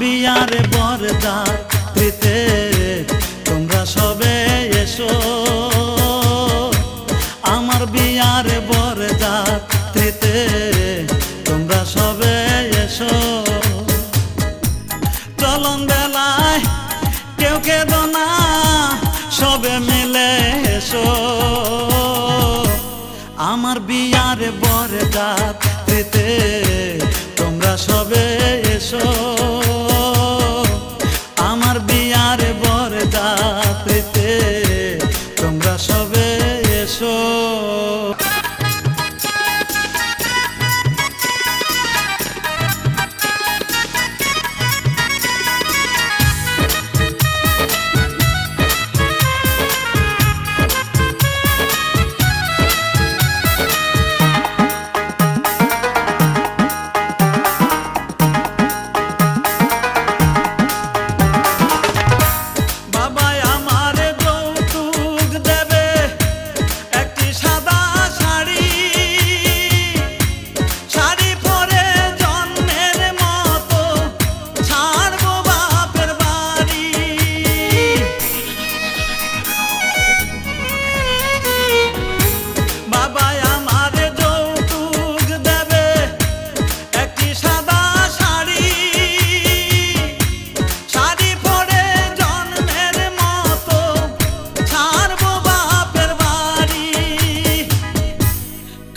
বিয়ার বরযাত্রীতে তোমরা সবে এসো, আমার বিয়ার বরযাত্রীতে তোমরা সবে এসো। চলন বেলায় কেউ কেঁদো না, সবে মিলে এসো, আমার বিয়ার বরযাত্রীতে তোমরা সবে এসো, আমার বিয়ার বরযাত্রীতে তোমরা সবে এসো।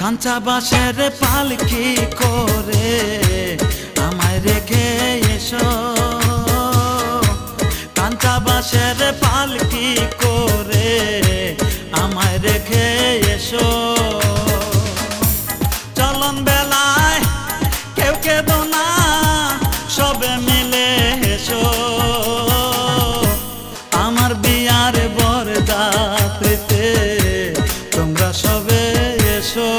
কাঁচা বাঁশের পালকি করে আমায় রেখে এসো, কাঁচা বাঁশের পালকি করে আমায় রেখে এসো। চলন বেলায় কেউ কেঁদো না, সবে মিলে এসো, আমার বিয়ার বরযাত্রীতে তোমরা সবে এসো।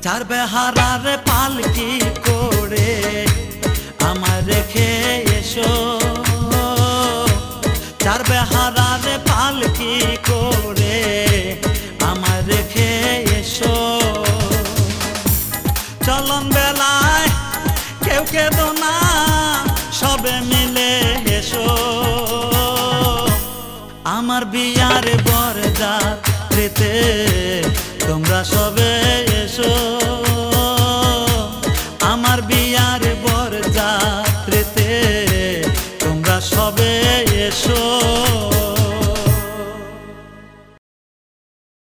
চার বেহারার পালকি করে আমার রেখে এসো, চার বেহারার পালকি করে আমার রেখে এসো। চলন বেলায় কেউ কেঁদো না, সবে মিলে এসো, আমার বিয়ার বরযাত্রীতে তোমরা সবে এসো, আমার বিয়ার বরযাত্রীতে তোমরা সবে এসো।